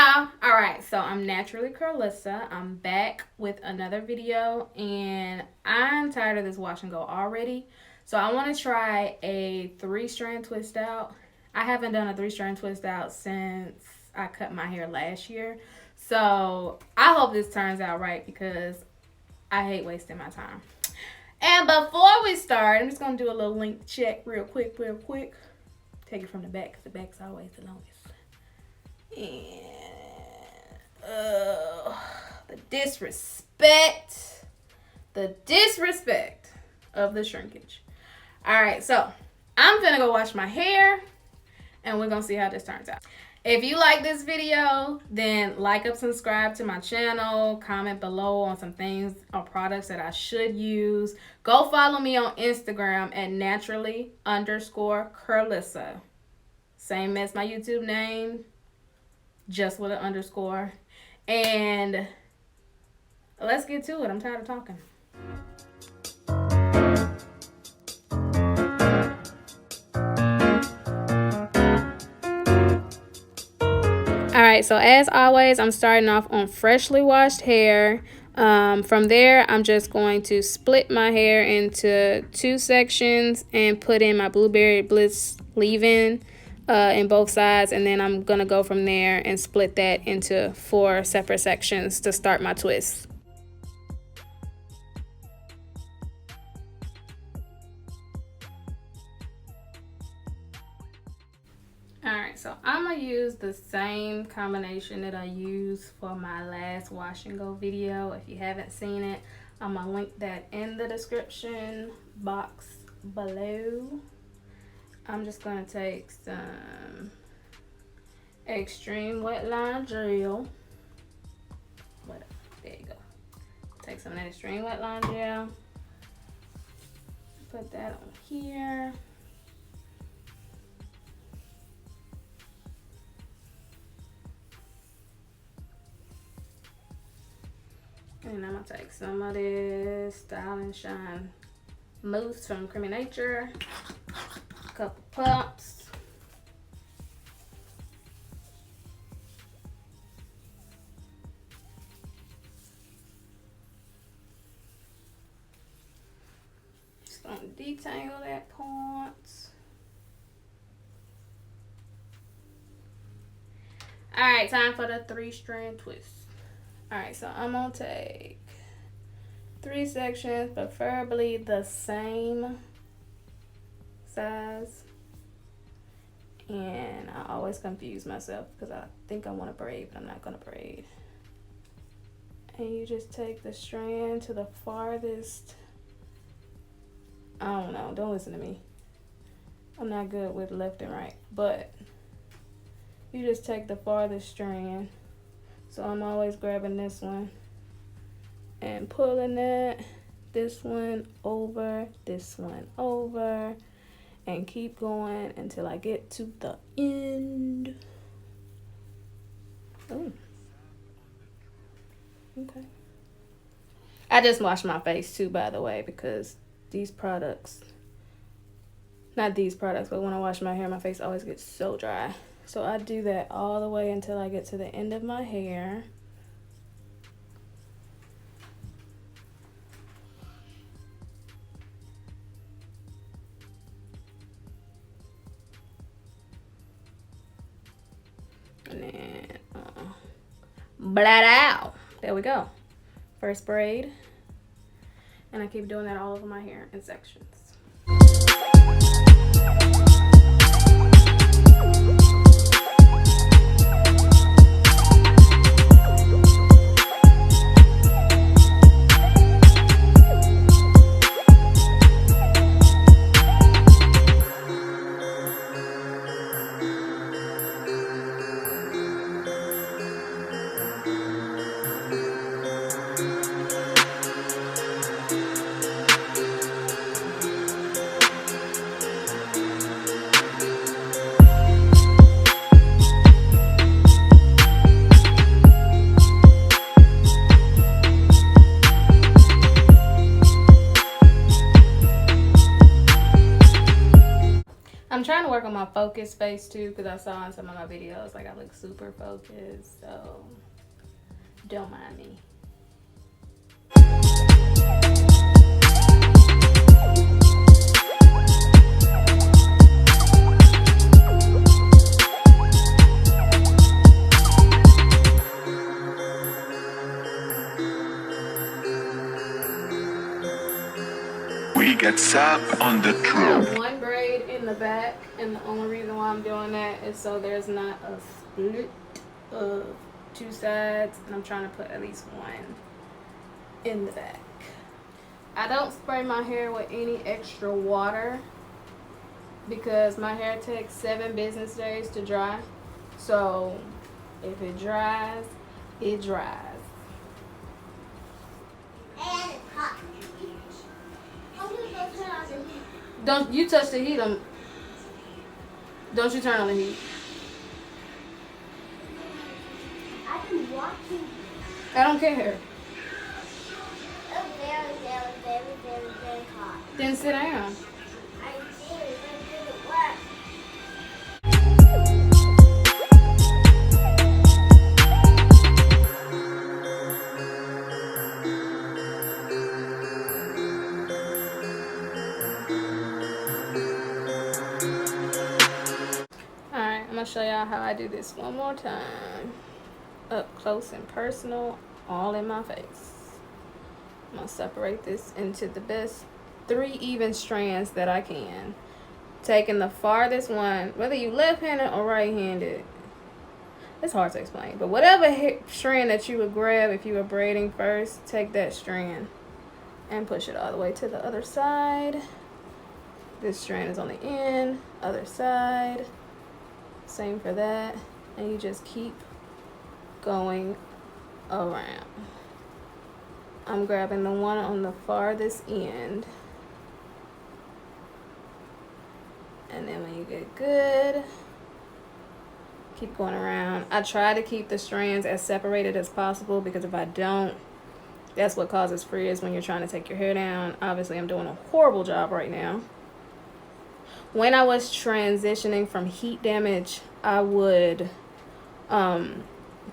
y'all. Alright, so I'm naturally Curlysa. I'm back with another video, and I'm tired of this wash and go already. So I want to try a 3-strand twist out. I haven't done a 3-strand twist out since I cut my hair last year. So I hope this turns out right because I hate wasting my time. And before we start, I'm just going to do a little length check real quick. Take it from the back because the back's always the longest. And the disrespect of the shrinkage. All right, so I'm gonna go wash my hair and we're gonna see how this turns out. If you like this video, then like and subscribe to my channel, comment below on some things or products that I should use. Go follow me on Instagram at naturally_Curlysa. Same as my YouTube name, just with an underscore. And let's get to it. I'm tired of talking. Alright, so as always, I'm starting off on freshly washed hair. From there, I'm just going to split my hair into 2 sections and put in my Blueberry Bliss leave-in in both sides, and then I'm gonna go from there and split that into 4 separate sections to start my twist. Alright, so I'm gonna use the same combination that I used for my last wash and go video. If you haven't seen it, I'm gonna link that in the description box below. I'm just going to take some extreme wet line gel. There you go. Take some of that extreme wet line gel. Put that on here. And I'm going to take some of this Style and Shine mousse from Creamy Nature. Couple pumps. Just gonna detangle that part. Alright, time for the 3-strand twist. Alright, so I'm gonna take 3 sections, preferably the same size. And I always confuse myself because I think I want to braid, but I'm not going to braid. And you just take the strand to the farthest. I don't know, don't listen to me. I'm not good with left and right, but you just take the farthest strand. So I'm always grabbing this one and pulling that, this one over, and keep going until I get to the end. Oh, okay. I just washed my face too, by the way, because these products, not these products, but when I wash my hair, my face always gets so dry. So I do that all the way until I get to the end of my hair. And then blot out. There we go. First braid. And I keep doing that all over my hair in sections. my focus face too, because I saw in some of my videos like I look super focused, so don't mind me. We get sap on the truck. One braid in the back, and the only reason why I'm doing that is so there's not a split of two sides, and I'm trying to put at least one in the back. I don't spray my hair with any extra water because my hair takes 7 business days to dry. So if it dries, it dries. And it's hot. Don't you touch the heat? Don't you turn on the heat? I've been watching. I don't care. Oh, very hot. Then sit down. I did, but it didn't work. Alright, I'm going to show y'all how I do this one more time. Up close and personal, all in my face. I'm going to separate this into the best 3 even strands that I can. Taking the farthest one, whether you left-handed or right-handed, it's hard to explain, but whatever strand that you would grab if you were braiding first, take that strand and push it all the way to the other side. This strand is on the end, other side, same for that, and you just keep going around. I'm grabbing the one on the farthest end, and then when you get good, keep going around. I try to keep the strands as separated as possible because if I don't, that's what causes frizz when you're trying to take your hair down. Obviously, I'm doing a horrible job right now. When I was transitioning from heat damage, I would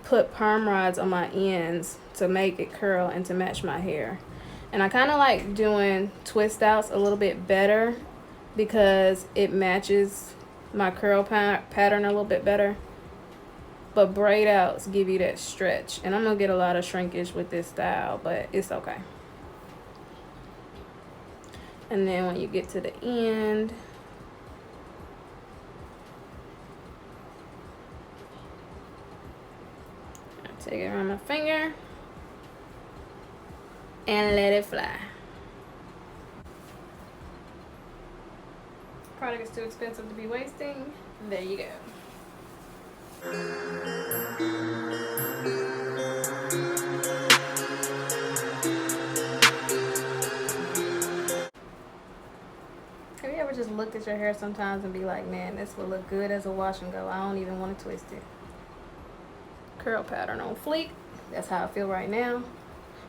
put perm rods on my ends to make it curl and to match my hair. And I kind of like doing twist outs a little bit better because it matches my curl pattern a little bit better. But braid outs give you that stretch. And I'm going to get a lot of shrinkage with this style, but it's okay. And then when you get to the end, I take it around my finger and let it fly. Product is too expensive to be wasting. There you go. Have you ever just looked at your hair sometimes and be like, man, this will look good as a wash and go. I don't even want to twist it. Curl pattern on fleek. That's how I feel right now.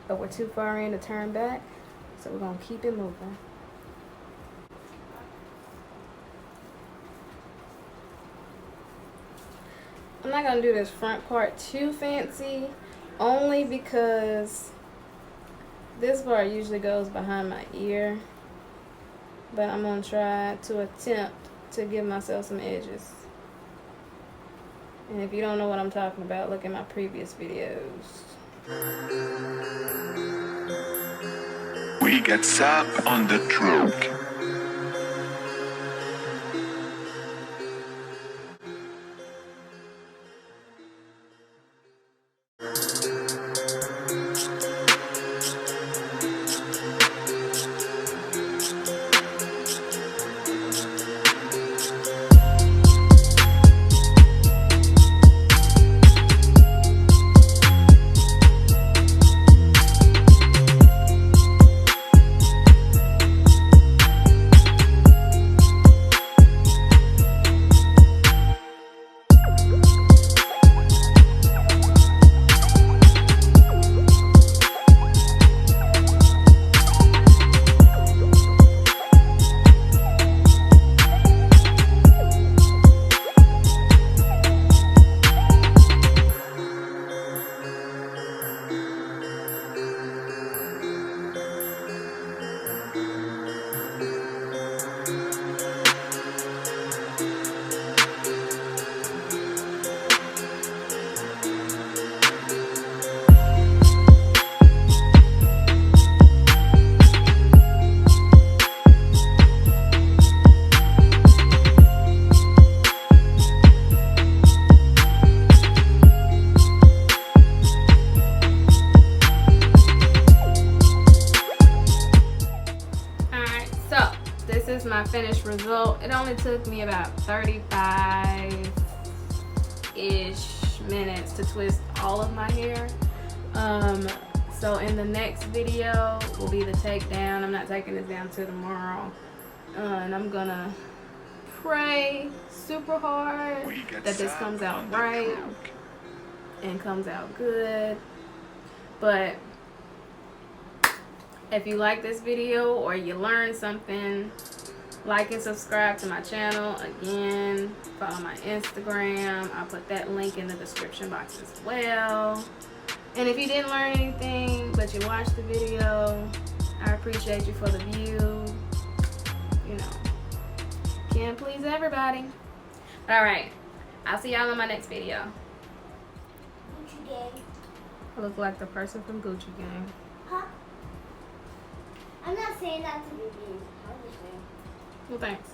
But we're too far in to turn back. So we're going to keep it moving. I'm not going to do this front part too fancy. Only because this part usually goes behind my ear. But I'm going to try to attempt to give myself some edges. And if you don't know what I'm talking about, look at my previous videos. We get sap on the truck. my finished result. It only took me about 35-ish minutes to twist all of my hair. So in the next video will be the takedown. I'm not taking this down till tomorrow. And I'm gonna pray super hard that this comes out right and comes out good. But if you like this video or you learned something, like and subscribe to my channel. Again, follow my Instagram. I'll put that link in the description box as well. And if you didn't learn anything but you watched the video, I appreciate you for the view. You know, can't please everybody. Alright, I'll see y'all in my next video. Gucci gang. I look like the person from Gucci Gang. Huh? I'm not saying that to be mean. I'm just saying. Well, thanks.